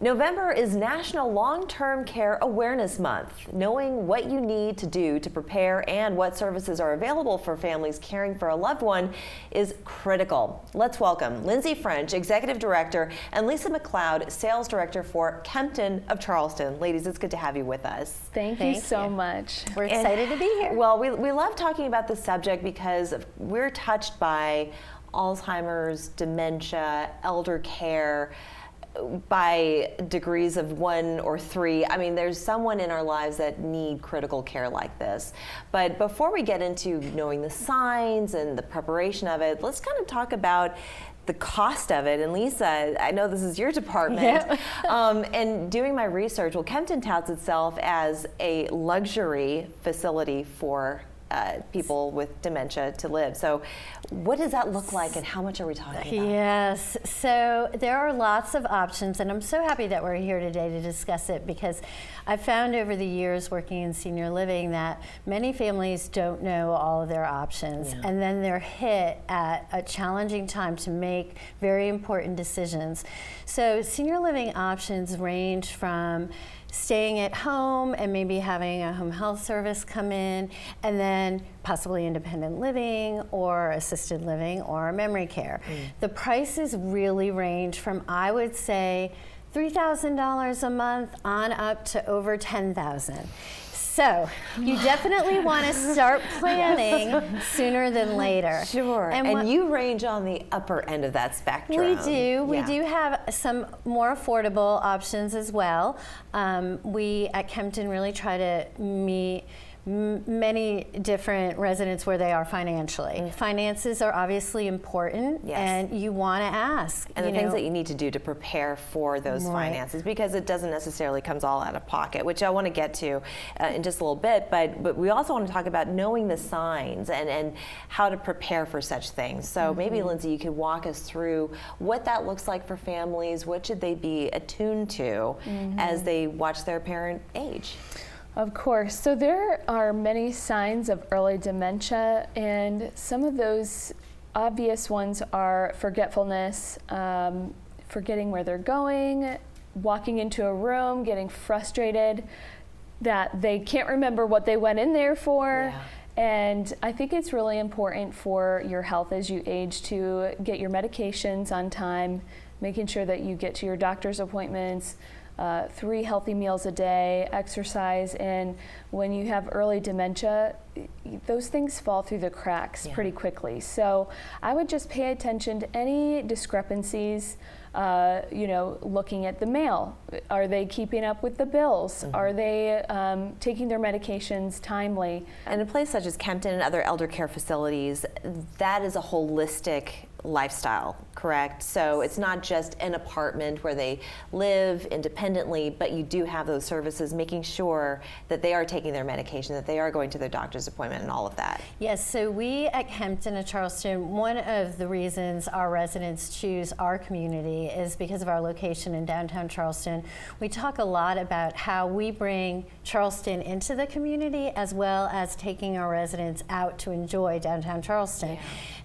November is National Long-Term Care Awareness Month. Knowing what you need to do to prepare and what services are available for families caring for a loved one is critical. Let's welcome Lindsay French, Executive Director, and Lisa Mcleod, Sales Director for Kempton of Charleston. Ladies, it's good to have you with us. Thank you so much. We're excited to be here. Well, we love talking about this subject because we're touched by Alzheimer's, dementia, elder care, by degrees of 1 or 3. I mean, there's someone in our lives that need critical care like this. But before we get into knowing the signs and the preparation of it, let's kind of talk about the cost of it. And Lisa, I know this is your department. Yeah. And doing my research, well, Kempton touts itself as a luxury facility for people with dementia to live. So what does that look like and how much are we talking about? Yes, so there are lots of options, and I'm so happy that we're here today to discuss it, because I've found over the years working in senior living that many families don't know all of their options, and then they're hit at a challenging time to make very important decisions. So senior living options range from staying at home and maybe having a home health service come in, and then possibly independent living or assisted living or memory care. The prices really range from, I would say, $3,000 a month on up to over $10,000. So you definitely want to start planning sooner than later. Sure, and you range on the upper end of that spectrum. We do. We do have some more affordable options as well. We at Kempton really try to meet many different residents where they are financially. Finances are obviously important, and you want to ask. And the things that you need to do to prepare for those finances, because it doesn't necessarily comes all out of pocket, which I want to get to in just a little bit, but we also want to talk about knowing the signs and how to prepare for such things. So maybe, Lindsay, you could walk us through what that looks like for families. What should they be attuned to as they watch their parent age? Of course. So there are many signs of early dementia, and some of those obvious ones are forgetfulness, forgetting where they're going, walking into a room, getting frustrated that they can't remember what they went in there for. And I think it's really important for your health as you age to get your medications on time, making sure that you get to your doctor's appointments, 3 healthy meals a day, exercise, and when you have early dementia, those things fall through the cracks pretty quickly. So I would just pay attention to any discrepancies, looking at the mail. Are they keeping up with the bills? Are they taking their medications timely? And in a place such as Kempton and other elder care facilities, that is a holistic lifestyle, correct? So it's not just an apartment where they live independently, but you do have those services, making sure that they are taking their medication, that they are going to their doctor's appointment and all of that. Yes, so we at Kempton of Charleston, one of the reasons our residents choose our community is because of our location in downtown Charleston. We talk a lot about how we bring Charleston into the community, as well as taking our residents out to enjoy downtown Charleston.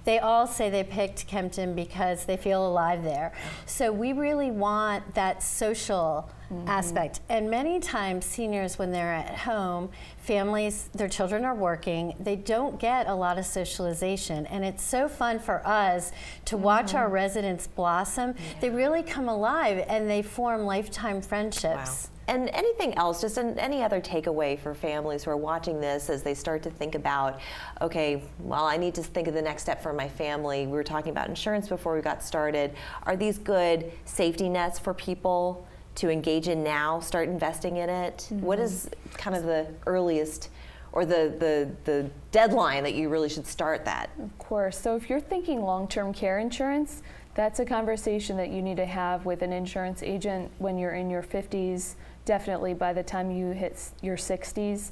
They all say they picked Kempton because they feel alive there. So we really want that social aspect. And many times seniors, when they're at home, families, their children are working, they don't get a lot of socialization. And it's so fun for us to watch our residents blossom. They really come alive and they form lifetime friendships. And anything else, just any other takeaway for families who are watching this as they start to think about, okay, well, I need to think of the next step for my family. We were talking about insurance before we got started. Are these good safety nets for people to engage in now, start investing in it? What is kind of the earliest or the deadline that you really should start that? Of course. So if you're thinking long-term care insurance, that's a conversation that you need to have with an insurance agent when you're in your 50s, definitely by the time you hit your 60s.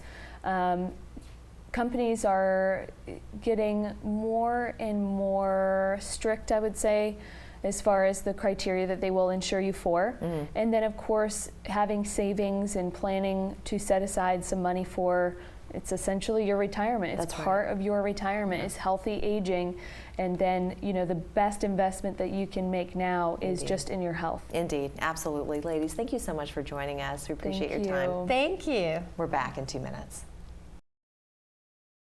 Companies are getting more and more strict, I would say, as far as the criteria that they will insure you for. And then, of course, having savings and planning to set aside some money for it's essentially your retirement. It's That's right. part of your retirement is healthy aging, and then the best investment that you can make now is just in your health. Indeed, absolutely. Ladies, thank you so much for joining us. We appreciate Thank your time. you. Thank you. We're back in 2 minutes.